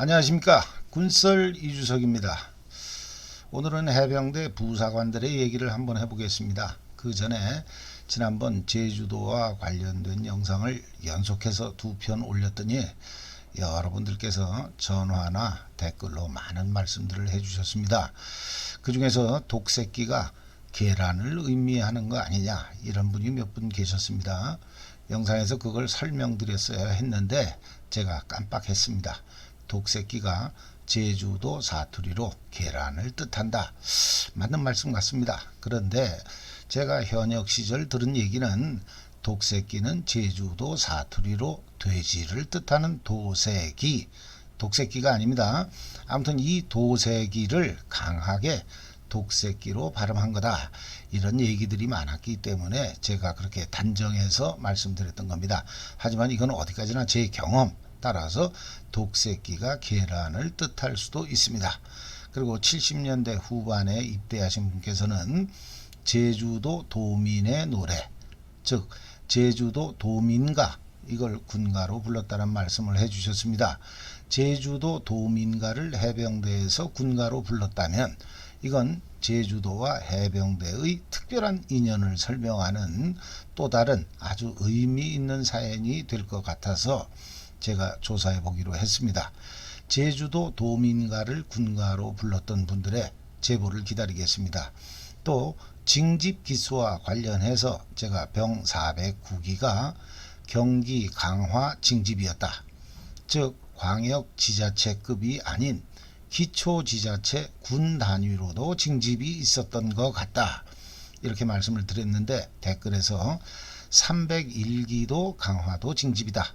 안녕하십니까. 군썰 이주석입니다. 오늘은 해병대 부사관들의 얘기를 한번 해보겠습니다. 그 전에 지난번 제주도와 관련된 영상을 연속해서 2편 올렸더니 여러분들께서 전화나 댓글로 많은 말씀들을 해주셨습니다. 그 중에서 독새끼가 계란을 의미하는 거 아니냐, 이런 분이 몇 분 계셨습니다. 영상에서 그걸 설명드렸어야 했는데 제가 깜빡했습니다. 독새끼가 제주도 사투리로 계란을 뜻한다. 맞는 말씀 같습니다. 그런데 제가 현역 시절 들은 얘기는 독새끼는 제주도 사투리로 돼지를 뜻하는 도새끼, 독새끼가 아닙니다. 아무튼 이 도새끼를 강하게 독새끼로 발음한 거다, 이런 얘기들이 많았기 때문에 제가 그렇게 단정해서 말씀드렸던 겁니다. 하지만 이건 어디까지나 제 경험 따라서 독새끼가 계란을 뜻할 수도 있습니다. 그리고 70년대 후반에 입대하신 분께서는 제주도 도민의 노래, 즉 제주도 도민가, 이걸 군가로 불렀다는 말씀을 해주셨습니다. 제주도 도민가를 해병대에서 군가로 불렀다면 이건 제주도와 해병대의 특별한 인연을 설명하는 또 다른 아주 의미 있는 사연이 될 것 같아서 제가 조사해 보기로 했습니다. 제주도 도민가를 군가로 불렀던 분들의 제보를 기다리겠습니다. 또 징집 기수와 관련해서 제가 병 409기가 경기 강화 징집이었다, 즉 광역지자체급이 아닌 기초지자체 군 단위로도 징집이 있었던 것 같다, 이렇게 말씀을 드렸는데 댓글에서 301기도 강화도 징집이다,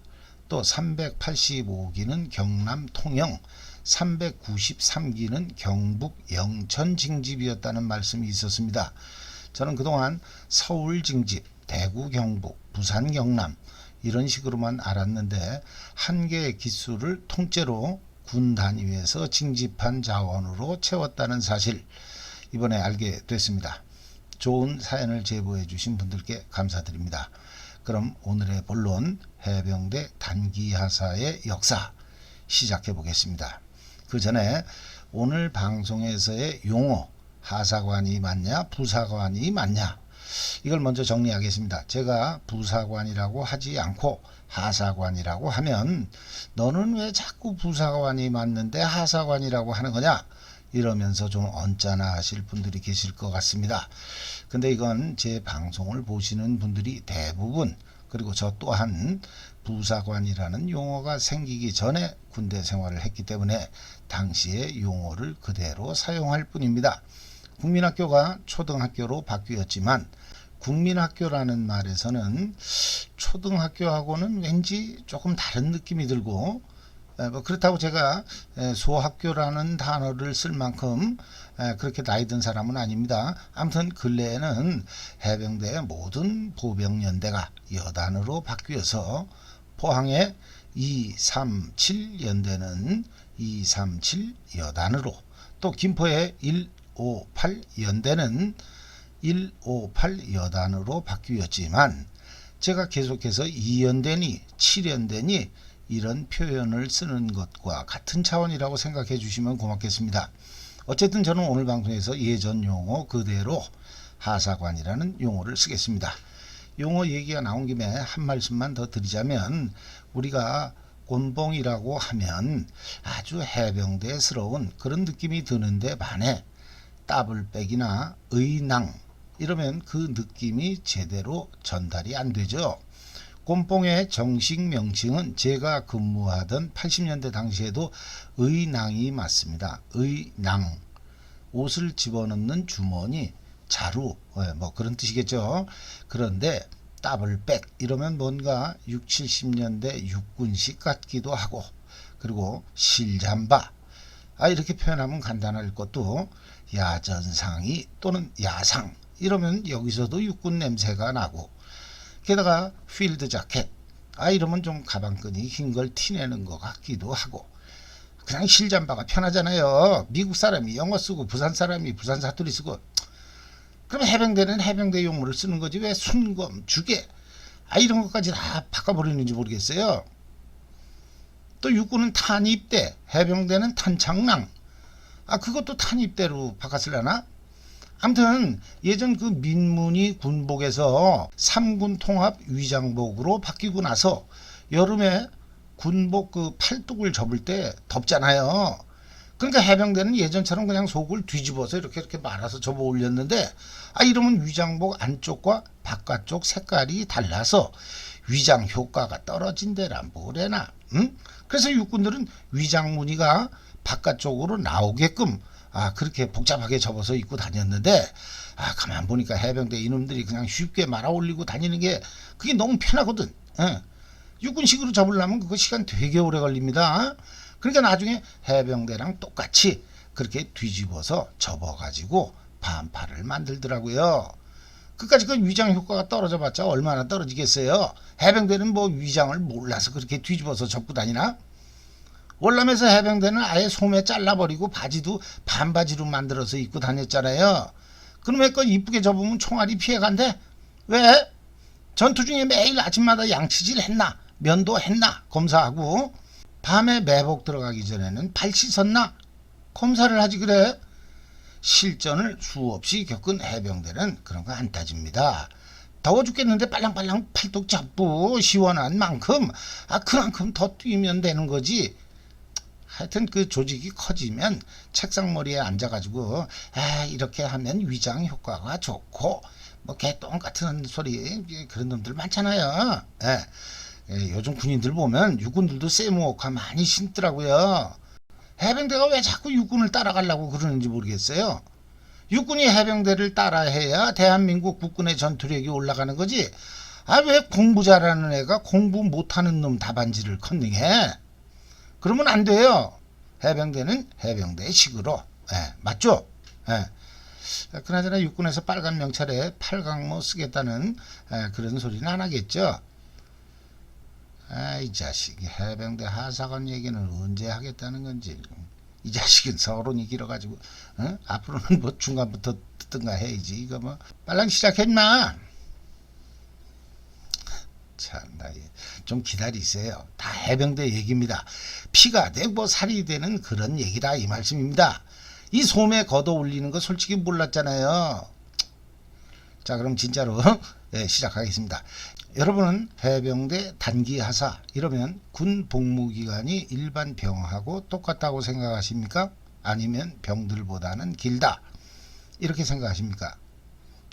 또 385기는 경남 통영, 393기는 경북 영천 징집이었다는 말씀이 있었습니다. 저는 그동안 서울 징집, 대구 경북, 부산 경남 이런 식으로만 알았는데 한 개의 기수를 통째로 군 단위에서 징집한 자원으로 채웠다는 사실, 이번에 알게 됐습니다. 좋은 사연을 제보해 주신 분들께 감사드립니다. 그럼 오늘의 본론, 해병대 단기하사의 역사 시작해 보겠습니다. 그 전에 오늘 방송에서의 용어, 하사관이 맞냐 부사관이 맞냐, 이걸 먼저 정리하겠습니다. 제가 부사관이라고 하지 않고 하사관이라고 하면 너는 왜 자꾸 부사관이 맞는데 하사관이라고 하는 거냐, 이러면서 좀 언짢아 하실 분들이 계실 것 같습니다. 근데 이건 제 방송을 보시는 분들이 대부분, 그리고 저 또한 부사관이라는 용어가 생기기 전에 군대 생활을 했기 때문에 당시의 용어를 그대로 사용할 뿐입니다. 국민학교가 초등학교로 바뀌었지만 국민학교라는 말에서는 초등학교하고는 왠지 조금 다른 느낌이 들고, 그렇다고 제가 소학교라는 단어를 쓸 만큼 그렇게 나이 든 사람은 아닙니다. 아무튼 근래에는 해병대의 모든 보병연대가 여단으로 바뀌어서 포항의 237 연대는 237 여단으로, 또 김포의 158 연대는 158 여단으로 바뀌었지만 제가 계속해서 2연대니 7연대니 이런 표현을 쓰는 것과 같은 차원이라고 생각해 주시면 고맙겠습니다. 어쨌든 저는 오늘 방송에서 예전 용어 그대로 하사관이라는 용어를 쓰겠습니다. 용어 얘기가 나온 김에 한 말씀만 더 드리자면, 우리가 곤봉이라고 하면 아주 해병대스러운 그런 느낌이 드는데 반해 따블백이나 의낭 이러면 그 느낌이 제대로 전달이 안 되죠. 곤봉의 정식 명칭은 제가 근무하던 80년대 당시에도 의낭이 맞습니다. 의낭, 옷을 집어넣는 주머니, 자루, 뭐 그런 뜻이겠죠. 그런데 더블백 이러면 뭔가 60, 70년대 육군식 같기도 하고, 그리고 실잠바, 이렇게 표현하면 간단할 것도 야전상의 또는 야상 이러면 여기서도 육군 냄새가 나고, 게다가 필드 자켓, 이러면 좀 가방끈이 긴 걸 티내는 것 같기도 하고, 그냥 실잠바가 편하잖아요. 미국 사람이 영어 쓰고 부산 사람이 부산 사투리 쓰고, 그럼 해병대는 해병대 용어를 쓰는 거지 왜 순검, 주계 이런 것까지 다 바꿔버리는지 모르겠어요. 또 육군은 탄입대, 해병대는 탄창랑. 그것도 탄입대로 바꿨을려나? 아무튼 예전 그 민문이 군복에서 삼군 통합 위장복으로 바뀌고 나서 여름에 군복 그 팔뚝을 접을 때 덥잖아요. 그러니까 해병대는 예전처럼 그냥 속을 뒤집어서 이렇게 말아서 접어 올렸는데 이러면 위장복 안쪽과 바깥쪽 색깔이 달라서 위장 효과가 떨어진대라 뭐래나. 응? 그래서 육군들은 위장 무늬가 바깥쪽으로 나오게끔 그렇게 복잡하게 접어서 입고 다녔는데 가만 보니까 해병대 이놈들이 그냥 쉽게 말아 올리고 다니는 게 그게 너무 편하거든. 육군식으로 접으려면 그거 시간 되게 오래 걸립니다. 그러니까 나중에 해병대랑 똑같이 그렇게 뒤집어서 접어가지고 반팔을 만들더라고요. 그까지 그 위장 효과가 떨어져 봤자 얼마나 떨어지겠어요. 해병대는 뭐 위장을 몰라서 그렇게 뒤집어서 접고 다니나? 월남에서 해병대는 아예 소매 잘라버리고 바지도 반바지로 만들어서 입고 다녔잖아요. 그놈의 거 이쁘게 접으면 총알이 피해간대. 왜? 전투 중에 매일 아침마다 양치질 했나? 면도 했나? 검사하고 밤에 매복 들어가기 전에는 발 씻었나? 검사를 하지 그래. 실전을 수없이 겪은 해병대는 그런 거 안 따집니다. 더워 죽겠는데 빨랑빨랑 팔뚝 잡고 시원한 만큼 그만큼 더 뛰면 되는 거지. 하여튼 그 조직이 커지면 책상머리에 앉아가지고 이렇게 하면 위장 효과가 좋고 뭐 개똥 같은 소리 그런 놈들 많잖아요. 요즘 군인들 보면 육군들도 세무옥화 많이 신더라고요. 해병대가 왜 자꾸 육군을 따라가려고 그러는지 모르겠어요. 육군이 해병대를 따라해야 대한민국 국군의 전투력이 올라가는 거지. 왜 공부 잘하는 애가 공부 못하는 놈 답안지를 컨닝해? 그러면 안 돼요. 해병대는 해병대의 식으로. 맞죠? 그나저나 육군에서 빨간 명찰에 팔강모 쓰겠다는 그런 소리는 안 하겠죠. 이 자식이 해병대 하사관 얘기는 언제 하겠다는 건지. 이 자식은 서론이 길어가지고 앞으로는 뭐 중간부터 듣든가 해야지. 이거 뭐 빨랑 시작했나? 참나, 좀 기다리세요. 다 해병대 얘기입니다. 피가 되고 살이 되는 그런 얘기다 이 말씀입니다. 이 소매 걷어 올리는 거 솔직히 몰랐잖아요. 자, 그럼 진짜로 시작하겠습니다. 여러분은 해병대 단기 하사 이러면 군 복무기간이 일반 병하고 똑같다고 생각하십니까? 아니면 병들보다는 길다 이렇게 생각하십니까?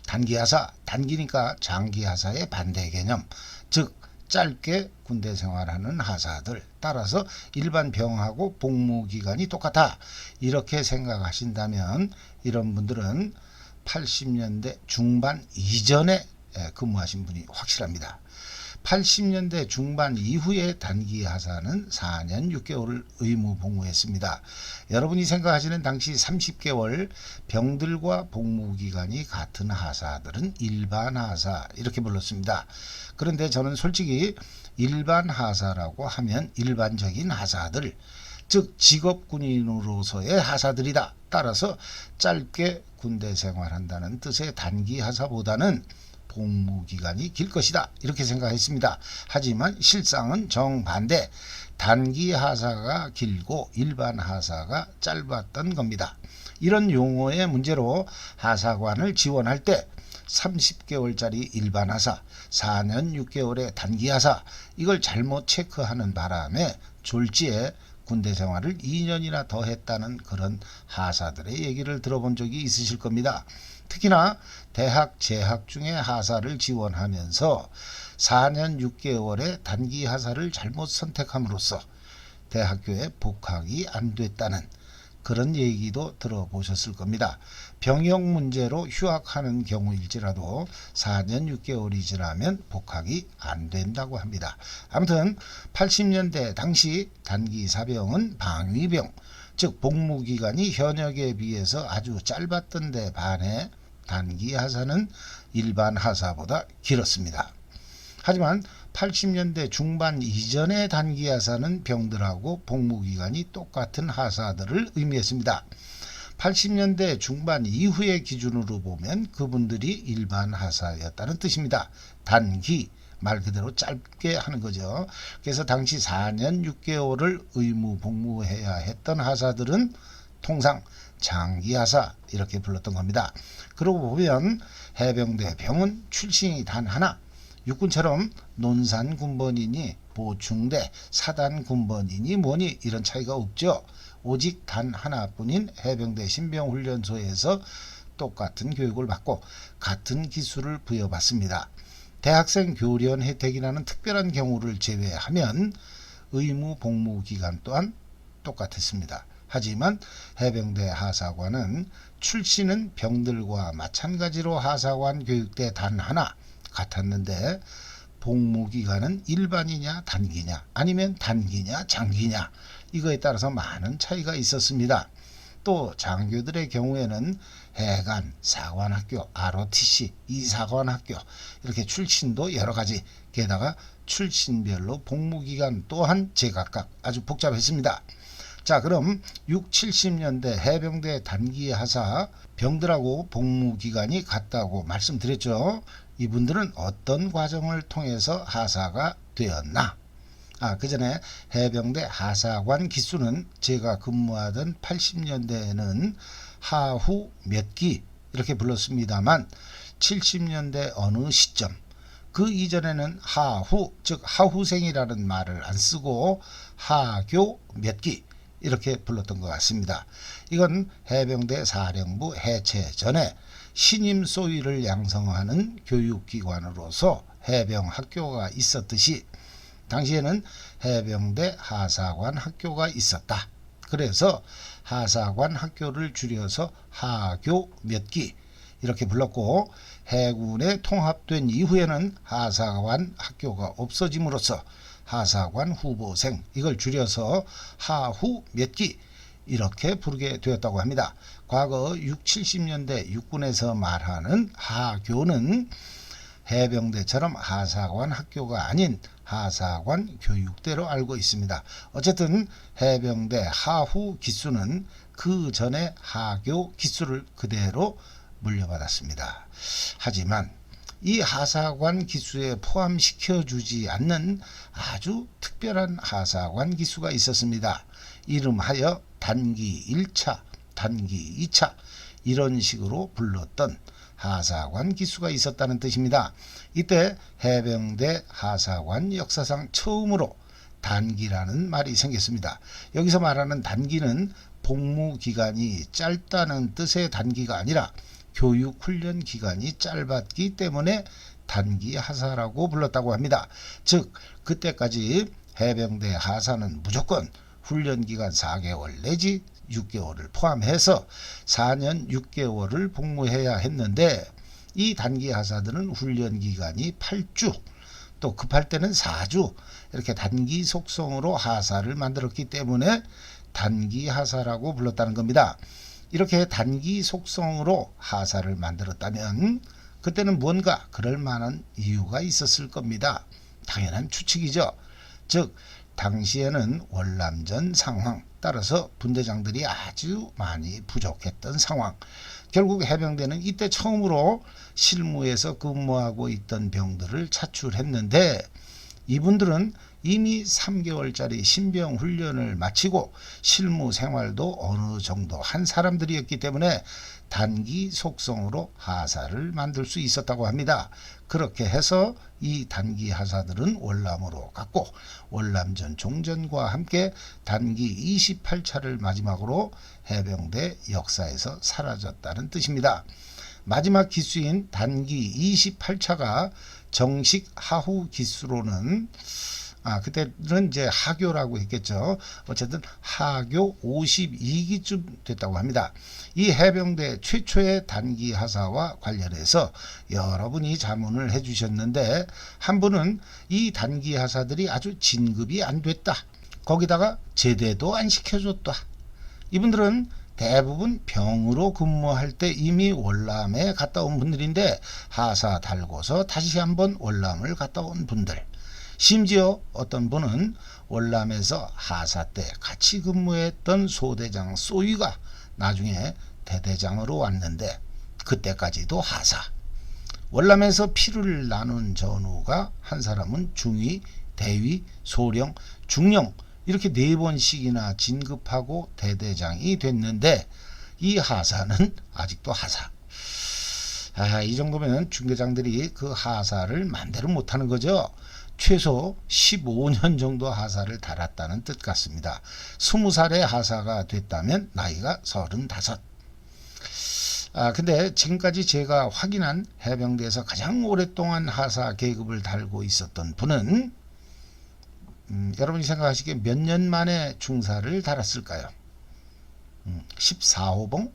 단기 하사, 단기니까 장기 하사의 반대 개념, 즉 짧게 군대 생활하는 하사들, 따라서 일반 병하고 복무기간이 똑같아 이렇게 생각하신다면 이런 분들은 80년대 중반 이전에 근무하신 분이 확실합니다. 80년대 중반 이후에 단기 하사는 4년 6개월을 의무 복무했습니다. 여러분이 생각하시는 당시 30개월 병들과 복무기간이 같은 하사들은 일반 하사 이렇게 불렀습니다. 그런데 저는 솔직히 일반 하사라고 하면 일반적인 하사들, 즉 직업군인으로서의 하사들이다. 따라서 짧게 군대 생활한다는 뜻의 단기 하사보다는 복무기간이 길 것이다 이렇게 생각했습니다. 하지만 실상은 정반대, 단기 하사가 길고 일반 하사가 짧았던 겁니다. 이런 용어의 문제로 하사관을 지원할 때 30개월짜리 일반 하사, 4년 6개월의 단기 하사 이걸 잘못 체크하는 바람에 졸지에 군대 생활을 2년이나 더 했다는 그런 하사들의 얘기를 들어본 적이 있으실 겁니다. 특히나 대학 재학 중에 하사를 지원하면서 4년 6개월의 단기 하사를 잘못 선택함으로써 대학교에 복학이 안 됐다는 그런 얘기도 들어보셨을 겁니다. 병역 문제로 휴학하는 경우일지라도 4년 6개월이 지나면 복학이 안 된다고 합니다. 아무튼 80년대 당시 단기 사병은 방위병, 즉 복무기간이 현역에 비해서 아주 짧았던 데 반해 단기 하사는 일반 하사보다 길었습니다. 하지만 80년대 중반 이전의 단기 하사는 병들하고 복무기간이 똑같은 하사들을 의미했습니다. 80년대 중반 이후의 기준으로 보면 그분들이 일반 하사였다는 뜻입니다. 단기, 말 그대로 짧게 하는 거죠. 그래서 당시 4년 6개월을 의무 복무해야 했던 하사들은 통상 장기하사 이렇게 불렀던 겁니다. 그러고 보면 해병대 병은 출신이 단 하나, 육군처럼 논산 군번이니 보충대 사단 군번이니 뭐니 이런 차이가 없죠. 오직 단 하나뿐인 해병대 신병훈련소에서 똑같은 교육을 받고 같은 기술을 부여받습니다. 대학생 교련 혜택이라는 특별한 경우를 제외하면 의무 복무 기간 또한 똑같았습니다. 하지만 해병대 하사관은 출신은 병들과 마찬가지로 하사관 교육대 단 하나 같았는데 복무기간은 일반이냐 단기냐 아니면 단기냐 장기냐 이거에 따라서 많은 차이가 있었습니다. 또 장교들의 경우에는 해관, 사관학교, ROTC, 이사관학교 이렇게 출신도 여러가지 게다가 출신별로 복무기간 또한 제각각 아주 복잡했습니다. 자, 그럼 6, 70년대 해병대 단기 하사 병들하고 복무기간이 같다고 말씀드렸죠. 이분들은 어떤 과정을 통해서 하사가 되었나? 그 전에 해병대 하사관 기수는 제가 근무하던 80년대에는 하후 몇 기 이렇게 불렀습니다만 70년대 어느 시점 그 이전에는 하후 즉 하후생이라는 말을 안 쓰고 하교 몇 기 이렇게 불렀던 것 같습니다. 이건 해병대 사령부 해체 전에 신임 소위를 양성하는 교육기관으로서 해병 학교가 있었듯이 당시에는 해병대 하사관 학교가 있었다. 그래서 하사관 학교를 줄여서 하교 몇 기 이렇게 불렀고 해군에 통합된 이후에는 하사관 학교가 없어짐으로써 하사관 후보생 이걸 줄여서 하후 몇 기 이렇게 부르게 되었다고 합니다. 과거 6, 70년대 육군에서 말하는 하교는 해병대처럼 하사관 학교가 아닌 하사관 교육대로 알고 있습니다. 어쨌든 해병대 하후 기수는 그 전에 하교 기수를 그대로 물려받았습니다. 하지만 이 하사관 기수에 포함시켜주지 않는 아주 특별한 하사관 기수가 있었습니다. 이름하여 단기 1차, 단기 2차 이런 식으로 불렀던 하사관 기수가 있었다는 뜻입니다. 이때 해병대 하사관 역사상 처음으로 단기라는 말이 생겼습니다. 여기서 말하는 단기는 복무 기간이 짧다는 뜻의 단기가 아니라 교육 훈련 기간이 짧았기 때문에 단기 하사라고 불렀다고 합니다. 즉 그때까지 해병대 하사는 무조건 훈련 기간 4개월 내지 6개월을 포함해서 4년 6개월을 복무해야 했는데 이 단기 하사들은 훈련 기간이 8주 또 급할 때는 4주 이렇게 단기 속성으로 하사를 만들었기 때문에 단기 하사라고 불렀다는 겁니다. 이렇게 단기 속성으로 하사를 만들었다면 그때는 뭔가 그럴 만한 이유가 있었을 겁니다. 당연한 추측이죠. 즉 당시에는 월남전 상황 따라서 분대장들이 아주 많이 부족했던 상황 결국 해병대는 이때 처음으로 실무에서 근무하고 있던 병들을 차출했는데 이분들은 이미 3개월짜리 신병 훈련을 마치고 실무 생활도 어느 정도 한 사람들이었기 때문에 단기 속성으로 하사를 만들 수 있었다고 합니다. 그렇게 해서 이 단기 하사들은 월남으로 갔고 월남전 종전과 함께 단기 28차를 마지막으로 해병대 역사에서 사라졌다는 뜻입니다. 마지막 기수인 단기 28차가 정식 하후 기수로는 그때는 이제 하교라고 했겠죠. 어쨌든 하교 52기쯤 됐다고 합니다. 이 해병대 최초의 단기 하사와 관련해서 여러분이 자문을 해주셨는데 한 분은 이 단기 하사들이 아주 진급이 안 됐다. 거기다가 제대도 안 시켜줬다. 이분들은 대부분 병으로 근무할 때 이미 월남에 갔다 온 분들인데 하사 달고서 다시 한번 월남을 갔다 온 분들. 심지어 어떤 분은 월남에서 하사 때 같이 근무했던 소대장 소위가 나중에 대대장으로 왔는데 그때까지도 하사. 월남에서 피를 나눈 전우가 한 사람은 중위, 대위, 소령, 중령 이렇게 4번씩이나 진급하고 대대장이 됐는데 이 하사는 아직도 하사. 이 정도면 중대장들이 그 하사를 맘대로 못하는 거죠. 최소 15년 정도 하사를 달았다는 뜻 같습니다. 20살에 하사가 됐다면 나이가 35. 근데 지금까지 제가 확인한 해병대에서 가장 오랫동안 하사 계급을 달고 있었던 분은 여러분이 생각하시기에 몇 년 만에 중사를 달았을까요? 14호봉?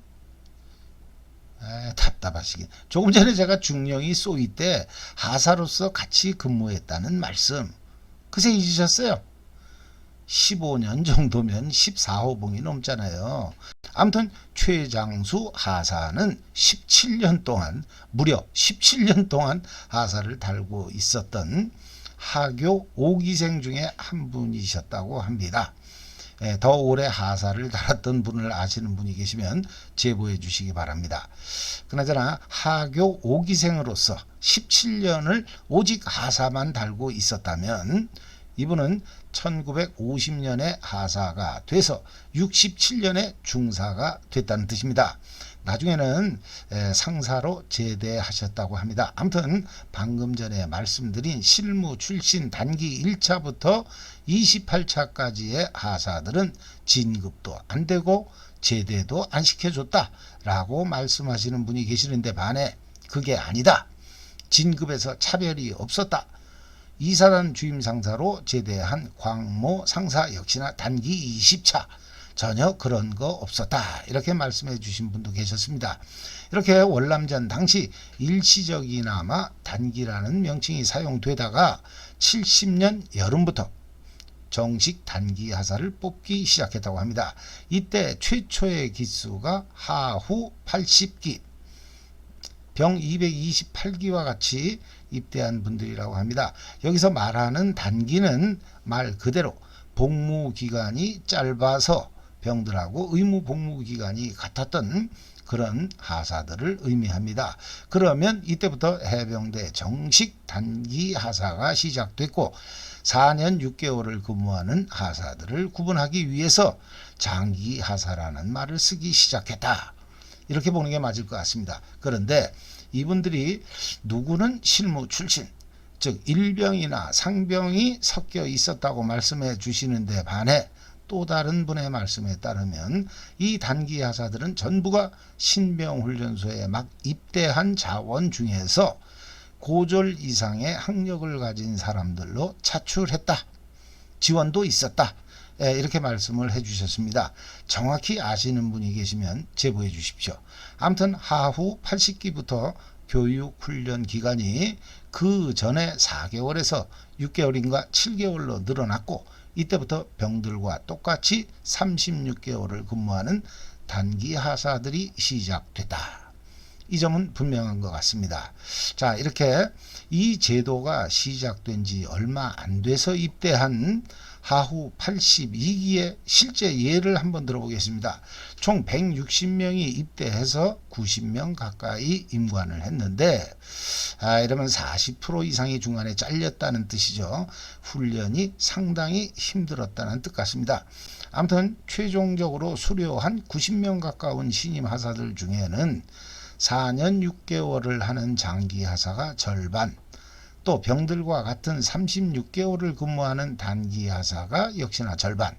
답답하시긴. 조금 전에 제가 중령이 쏘이 때 하사로서 같이 근무했다는 말씀 그새 잊으셨어요? 15년 정도면 14호봉이 넘잖아요. 아무튼 최장수 하사는 17년 동안 무려 17년 동안 하사를 달고 있었던 하교 5기생 중에 한 분이셨다고 합니다. 더 오래 하사를 달았던 분을 아시는 분이 계시면 제보해 주시기 바랍니다. 그나저나 하교 5기생으로서 17년을 오직 하사만 달고 있었다면 이분은 1950년에 하사가 돼서 67년에 중사가 됐다는 뜻입니다. 나중에는 상사로 제대하셨다고 합니다. 아무튼 방금 전에 말씀드린 실무 출신 단기 1차부터 28차까지의 하사들은 진급도 안 되고 제대도 안 시켜줬다라고 말씀하시는 분이 계시는데 반해 그게 아니다. 진급에서 차별이 없었다. 이사단 주임 상사로 제대한 광모 상사 역시나 단기 20차 전혀 그런 거 없었다. 이렇게 말씀해 주신 분도 계셨습니다. 이렇게 월남전 당시 일시적이나마 단기라는 명칭이 사용되다가 70년 여름부터 정식 단기 하사를 뽑기 시작했다고 합니다. 이때 최초의 기수가 하후 80기, 병 228기와 같이 입대한 분들이라고 합니다. 여기서 말하는 단기는 말 그대로 복무기간이 짧아서 병들하고 의무 복무기간이 같았던 그런 하사들을 의미합니다. 그러면 이때부터 해병대 정식 단기 하사가 시작됐고 4년 6개월을 근무하는 하사들을 구분하기 위해서 장기 하사라는 말을 쓰기 시작했다. 이렇게 보는 게 맞을 것 같습니다. 그런데 이분들이 누구는 실무 출신, 즉 일병이나 상병이 섞여 있었다고 말씀해 주시는데 반해 또 다른 분의 말씀에 따르면 이 단기 하사들은 전부가 신병훈련소에 막 입대한 자원 중에서 고졸 이상의 학력을 가진 사람들로 차출했다. 지원도 있었다. 이렇게 말씀을 해주셨습니다. 정확히 아시는 분이 계시면 제보해 주십시오. 아무튼 하후 80기부터 교육훈련 기간이 그 전에 4개월에서 6개월인가 7개월로 늘어났고 이때부터 병들과 똑같이 36개월을 근무하는 단기 하사들이 시작됐다. 이 점은 분명한 것 같습니다. 자, 이렇게 이 제도가 시작된 지 얼마 안 돼서 입대한 하후 82기의 실제 예를 한번 들어보겠습니다. 총 160명이 입대해서 90명 가까이 임관을 했는데 이러면 40% 이상이 중간에 잘렸다는 뜻이죠. 훈련이 상당히 힘들었다는 뜻 같습니다. 아무튼 최종적으로 수료한 90명 가까운 신임 하사들 중에는 4년 6개월을 하는 장기 하사가 절반, 또 병들과 같은 36개월을 근무하는 단기 하사가 역시나 절반,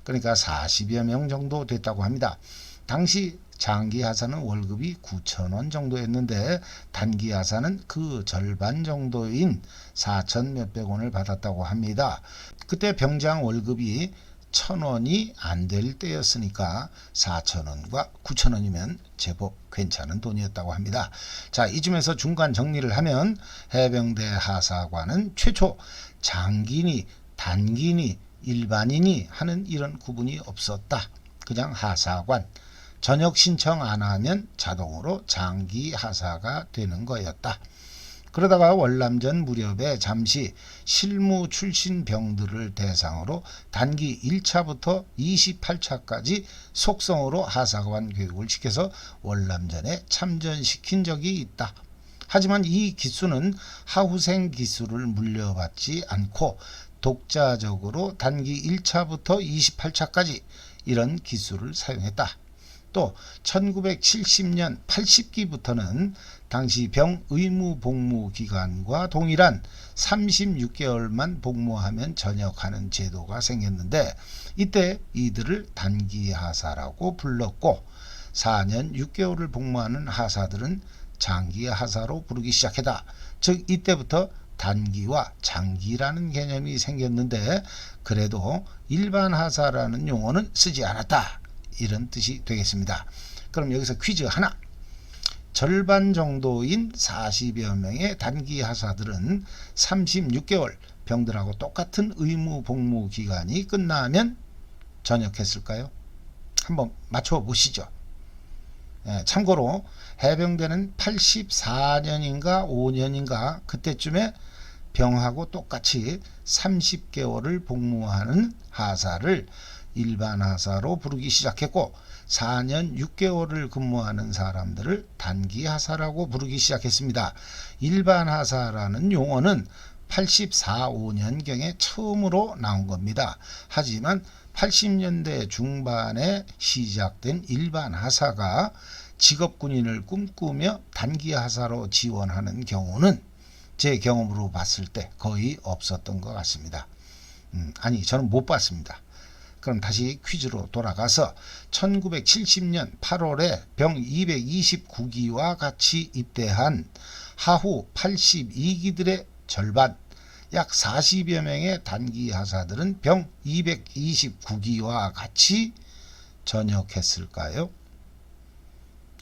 그러니까 40여 명 정도 됐다고 합니다. 당시 장기 하사는 월급이 9,000원 정도였는데 단기 하사는 그 절반 정도인 4,000 몇백 원을 받았다고 합니다. 그때 병장 월급이 1,000원이 안 될 때였으니까 4,000원과 9,000원이면 제법 괜찮은 돈이었다고 합니다. 자, 이쯤에서 중간 정리를 하면 해병대 하사관은 최초 장기니 단기니 일반인이 하는 이런 구분이 없었다. 그냥 하사관. 전역 신청 안 하면 자동으로 장기 하사가 되는 거였다. 그러다가 월남전 무렵에 잠시 실무 출신 병들을 대상으로 단기 1차부터 28차까지 속성으로 하사관 교육을 시켜서 월남전에 참전시킨 적이 있다. 하지만 이 기수는 하후생 기수를 물려받지 않고 독자적으로 단기 1차부터 28차까지 이런 기수를 사용했다. 또 1970년 80기부터는 당시 병 의무 복무 기간과 동일한 36개월만 복무하면 전역하는 제도가 생겼는데 이때 이들을 단기 하사라고 불렀고 4년 6개월을 복무하는 하사들은 장기 하사로 부르기 시작했다. 즉 이때부터 단기와 장기라는 개념이 생겼는데 그래도 일반 하사라는 용어는 쓰지 않았다. 이런 뜻이 되겠습니다. 그럼 여기서 퀴즈 하나. 절반 정도인 40여 명의 단기 하사들은 36개월 병들하고 똑같은 의무 복무 기간이 끝나면 전역했을까요? 한번 맞춰보시죠. 참고로 해병대는 84년인가 5년인가 그때쯤에 병하고 똑같이 30개월을 복무하는 하사를 일반 하사로 부르기 시작했고 4년 6개월을 근무하는 사람들을 단기 하사라고 부르기 시작했습니다. 일반 하사라는 용어는 84, 5년경에 처음으로 나온 겁니다. 하지만 80년대 중반에 시작된 일반 하사가 직업군인을 꿈꾸며 단기 하사로 지원하는 경우는 제 경험으로 봤을 때 거의 없었던 것 같습니다. 아니 저는 못 봤습니다. 그럼 다시 퀴즈로 돌아가서 1970년 8월에 병 229기와 같이 입대한 하후 82기들의 절반 약 40여 명의 단기 하사들은 병 229기와 같이 전역했을까요?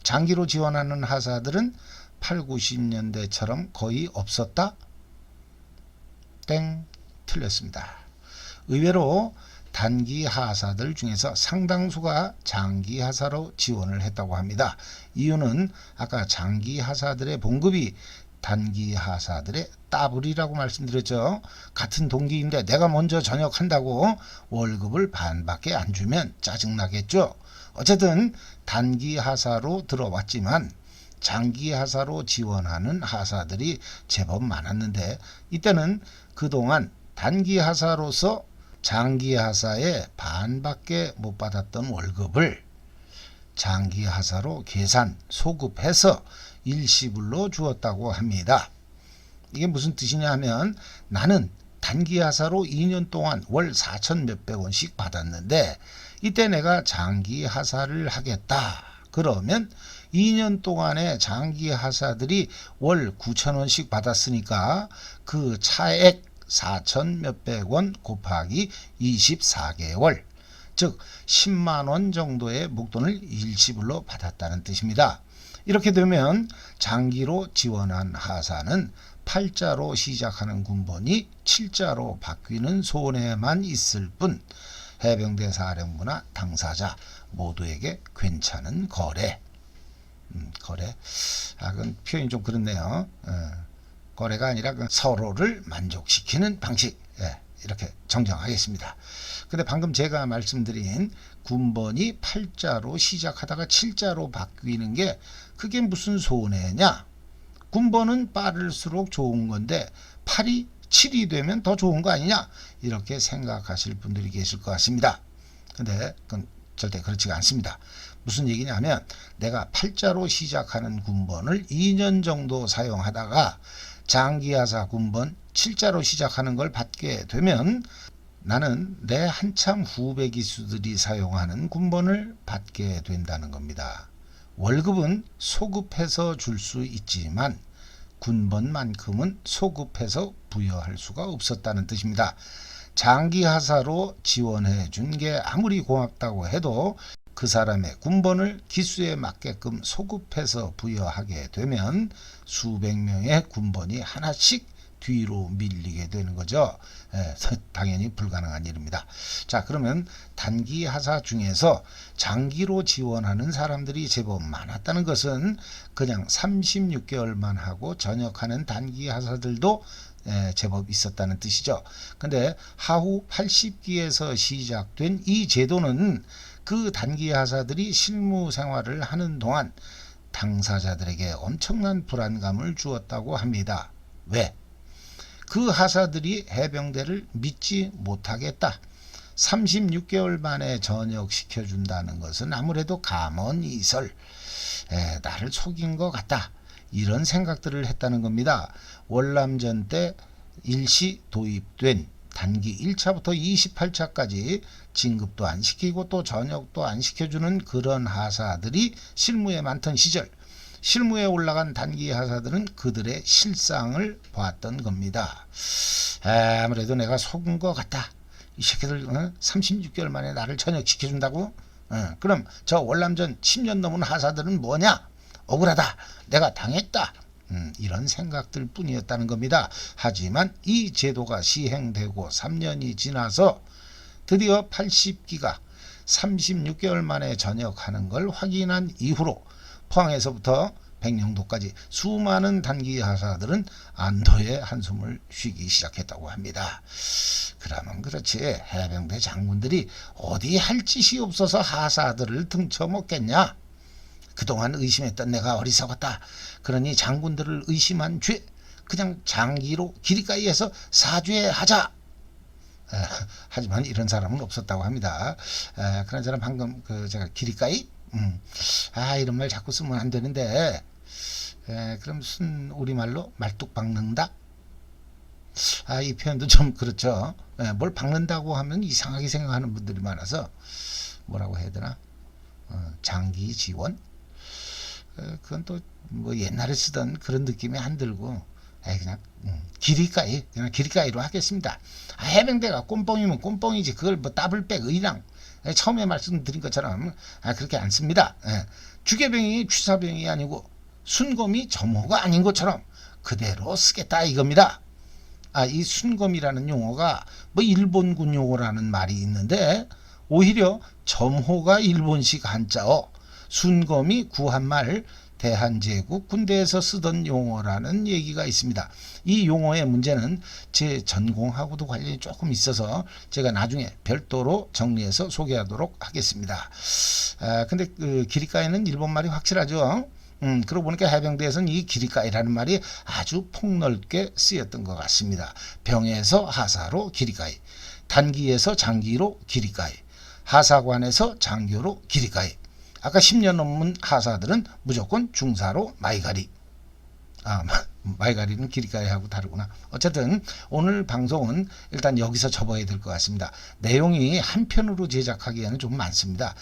장기로 지원하는 하사들은 8, 90년대처럼 거의 없었다? 땡, 틀렸습니다. 의외로 단기 하사들 중에서 상당수가 장기 하사로 지원을 했다고 합니다. 이유는 아까 장기 하사들의 봉급이 단기 하사들의 따블이라고 말씀드렸죠. 같은 동기인데 내가 먼저 전역한다고 월급을 반밖에 안 주면 짜증나겠죠. 어쨌든 단기 하사로 들어왔지만 장기 하사로 지원하는 하사들이 제법 많았는데 이때는 그동안 단기 하사로서 장기 하사의 반밖에 못 받았던 월급을 장기 하사로 계산, 소급해서 일시불로 주었다고 합니다. 이게 무슨 뜻이냐 하면 나는 단기 하사로 2년 동안 월 4천 몇백 원씩 받았는데 이때 내가 장기 하사를 하겠다. 그러면 2년 동안의 장기 하사들이 월 9천 원씩 받았으니까 그 차액 4천 몇백 원 곱하기 24개월 즉 10만 원 정도의 목돈을 일시불로 받았다는 뜻입니다. 이렇게 되면 장기로 지원한 하사는 8자로 시작하는 군번이 7자로 바뀌는 손해만 있을 뿐 해병대 사령부나 당사자 모두에게 괜찮은 거래. 거래. 그건 표현이 좀 그렇네요. 거래가 아니라 서로를 만족시키는 방식. 이렇게 정정하겠습니다. 근데 방금 제가 말씀드린 군번이 8자로 시작하다가 7자로 바뀌는 게 그게 무슨 손해냐? 군번은 빠를수록 좋은 건데 8이 7이 되면 더 좋은 거 아니냐? 이렇게 생각하실 분들이 계실 것 같습니다. 근데 그건 절대 그렇지가 않습니다. 무슨 얘기냐면 내가 8자로 시작하는 군번을 2년 정도 사용하다가 장기하사 군번 7자로 시작하는 걸 받게 되면 나는 내 한참 후배 기수들이 사용하는 군번을 받게 된다는 겁니다. 월급은 소급해서 줄 수 있지만 군번만큼은 소급해서 부여할 수가 없었다는 뜻입니다. 장기하사로 지원해 준 게 아무리 고맙다고 해도 그 사람의 군번을 기수에 맞게끔 소급해서 부여하게 되면 수백 명의 군번이 하나씩 뒤로 밀리게 되는 거죠. 당연히 불가능한 일입니다. 자, 그러면 단기 하사 중에서 장기로 지원하는 사람들이 제법 많았다는 것은 그냥 36개월만 하고 전역하는 단기 하사들도 제법 있었다는 뜻이죠. 근데 하후 80기에서 시작된 이 제도는 그 단기 하사들이 실무 생활을 하는 동안 당사자들에게 엄청난 불안감을 주었다고 합니다. 왜? 그 하사들이 해병대를 믿지 못하겠다. 36개월 만에 전역시켜준다는 것은 아무래도 감언이설, 나를 속인 것 같다. 이런 생각들을 했다는 겁니다. 월남전 때 일시 도입된 단기 1차부터 28차까지 진급도 안 시키고 또 전역도 안 시켜주는 그런 하사들이 실무에 많던 시절, 실무에 올라간 단기 하사들은 그들의 실상을 보았던 겁니다. 아무래도 내가 속은 것 같다. 이 새끼들 36개월 만에 나를 전역시켜준다고? 그럼 저 월남전 10년 넘은 하사들은 뭐냐? 억울하다. 내가 당했다. 이런 생각들 뿐이었다는 겁니다. 하지만 이 제도가 시행되고 3년이 지나서 드디어 80기가 36개월 만에 전역하는 걸 확인한 이후로 포항에서부터 백령도까지 수많은 단기 하사들은 안도의 한숨을 쉬기 시작했다고 합니다. 그러면 그렇지, 해병대 장군들이 어디 할 짓이 없어서 하사들을 등쳐먹겠냐? 그동안 의심했던 내가 어리석었다. 그러니 장군들을 의심한 죄 그냥 장기로 길이가이에서 사죄하자. 하지만 이런 사람은 없었다고 합니다. 그나저나 방금 제가 길이가이? 이런 말 자꾸 쓰면 안 되는데, 그럼 순 우리말로 말뚝 박는다? 이 표현도 좀 그렇죠. 뭘 박는다고 하면 이상하게 생각하는 분들이 많아서 뭐라고 해야 되나? 장기 지원? 그건 또 뭐 옛날에 쓰던 그런 느낌이 안 들고, 그냥 길이가이, 그냥 길이가이로 하겠습니다. 해병대가 꼼뽕이면 꼼뽕이지 그걸 뭐 더블백 의랑 처음에 말씀드린 것처럼 그렇게 안 씁니다. 주계병이 취사병이 아니고 순검이 점호가 아닌 것처럼 그대로 쓰겠다 이겁니다. 이 순검이라는 용어가 뭐 일본군 용어라는 말이 있는데, 오히려 점호가 일본식 한자어, 순검이 구한말 대한제국 군대에서 쓰던 용어라는 얘기가 있습니다. 이 용어의 문제는 제 전공하고도 관련이 조금 있어서 제가 나중에 별도로 정리해서 소개하도록 하겠습니다. 근데 그 길이가이는 일본말이 확실하죠. 그러고 보니까 해병대에서는 이 길이가이라는 말이 아주 폭넓게 쓰였던 것 같습니다. 병에서 하사로 길이가이, 단기에서 장기로 길이가이, 하사관에서 장교로 길이가이, 아까 10년 넘은 하사들은 무조건 중사로 마이가리. 마이가리는 길이가이하고 다르구나. 어쨌든 오늘 방송은 일단 여기서 접어야 될 것 같습니다. 내용이 한 편으로 제작하기에는 좀 많습니다.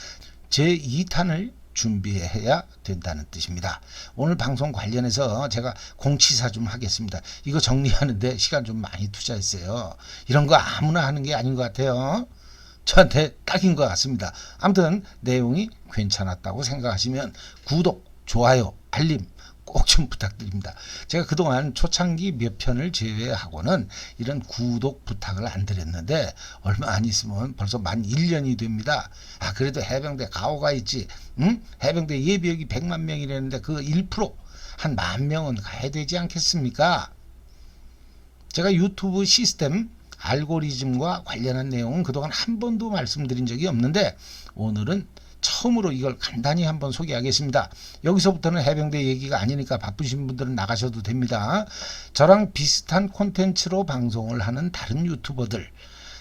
제2탄을 준비해야 된다는 뜻입니다. 오늘 방송 관련해서 제가 공치사 좀 하겠습니다. 이거 정리하는데 시간 좀 많이 투자했어요. 이런 거 아무나 하는 게 아닌 것 같아요. 저한테 딱인 것 같습니다. 아무튼 내용이 괜찮았다고 생각하시면 구독, 좋아요, 알림 꼭 좀 부탁드립니다. 제가 그동안 초창기 몇 편을 제외하고는 이런 구독 부탁을 안 드렸는데 얼마 안 있으면 벌써 만 1년이 됩니다. 그래도 해병대 가오가 있지. 해병대 예비역이 100만 명이라는데 그 1%, 한 10,000명은 가야 되지 않겠습니까? 제가 유튜브 시스템 알고리즘과 관련한 내용은 그동안 한 번도 말씀드린 적이 없는데 오늘은 처음으로 이걸 간단히 한번 소개하겠습니다. 여기서부터는 해병대 얘기가 아니니까 바쁘신 분들은 나가셔도 됩니다. 저랑 비슷한 콘텐츠로 방송을 하는 다른 유튜버들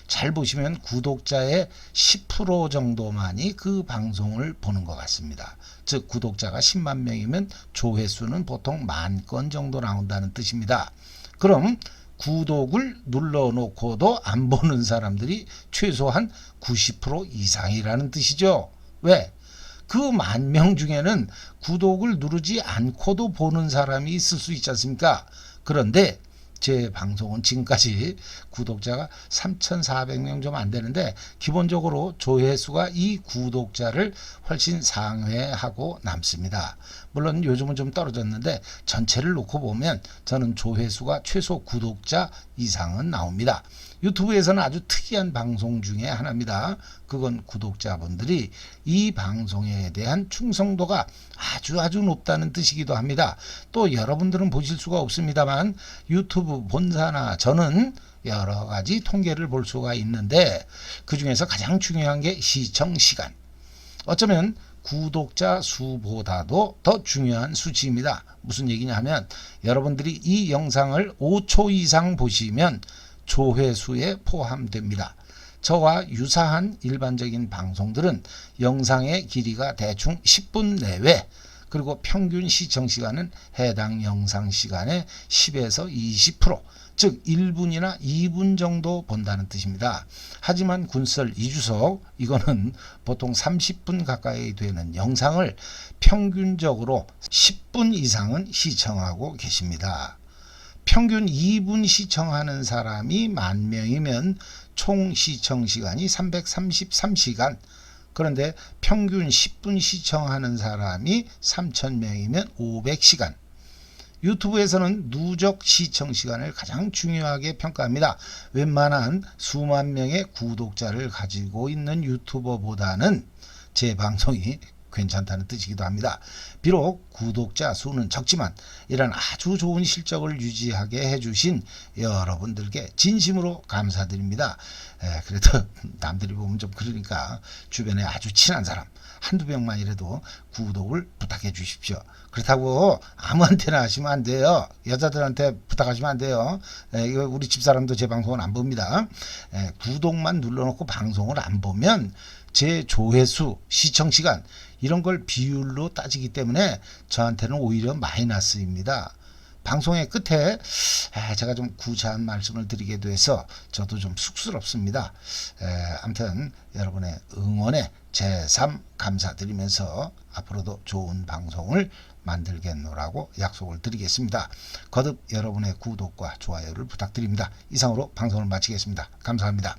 잘 보시면 구독자의 10% 정도만이 그 방송을 보는 것 같습니다. 즉 구독자가 10만 명이면 조회수는 보통 10,000건 정도 나온다는 뜻입니다. 그럼 구독을 눌러놓고도 안 보는 사람들이 최소한 90% 이상이라는 뜻이죠. 왜? 그 10,000명 중에는 구독을 누르지 않고도 보는 사람이 있을 수 있지 않습니까? 그런데 제 방송은 지금까지 구독자가 3,400명 좀 안 되는데 기본적으로 조회수가 이 구독자를 훨씬 상회하고 남습니다. 물론 요즘은 좀 떨어졌는데 전체를 놓고 보면 저는 조회수가 최소 구독자 이상은 나옵니다. 유튜브에서는 아주 특이한 방송 중에 하나입니다. 그건 구독자분들이 이 방송에 대한 충성도가 아주 높다는 뜻이기도 합니다. 또 여러분들은 보실 수가 없습니다만 유튜브 본사나 저는 여러 가지 통계를 볼 수가 있는데 그 중에서 가장 중요한 게 시청 시간. 어쩌면 구독자 수보다도 더 중요한 수치입니다. 무슨 얘기냐 하면 여러분들이 이 영상을 5초 이상 보시면 조회수에 포함됩니다. 저와 유사한 일반적인 방송들은 영상의 길이가 대충 10분 내외, 그리고 평균 시청 시간은 해당 영상 시간의 10에서 20%, 즉 1분이나 2분 정도 본다는 뜻입니다. 하지만 군설 이주석 이거는 보통 30분 가까이 되는 영상을 평균적으로 10분 이상은 시청하고 계십니다. 평균 2분 시청하는 사람이 10,000명이면 총 시청 시간이 333시간, 그런데 평균 10분 시청하는 사람이 3,000명이면 500시간. 유튜브에서는 누적 시청 시간을 가장 중요하게 평가합니다. 웬만한 수만 명의 구독자를 가지고 있는 유튜버보다는 제 방송이 괜찮다는 뜻이기도 합니다. 비록 구독자 수는 적지만 이런 아주 좋은 실적을 유지하게 해주신 여러분들께 진심으로 감사드립니다. 그래도 남들이 보면 좀 그러니까 주변에 아주 친한 사람 한두 명만이라도 구독을 부탁해 주십시오. 그렇다고 아무한테나 하시면 안 돼요. 여자들한테 부탁하시면 안 돼요. 이거 우리 집사람도 제 방송을 안 봅니다. 구독만 눌러놓고 방송을 안 보면 제 조회수, 시청시간 이런 걸 비율로 따지기 때문에 저한테는 오히려 마이너스입니다. 방송의 끝에 제가 좀 구차한 말씀을 드리게 돼서 저도 좀 쑥스럽습니다. 아무튼 여러분의 응원에 제3 감사드리면서 앞으로도 좋은 방송을 만들겠노라고 약속을 드리겠습니다. 거듭 여러분의 구독과 좋아요를 부탁드립니다. 이상으로 방송을 마치겠습니다. 감사합니다.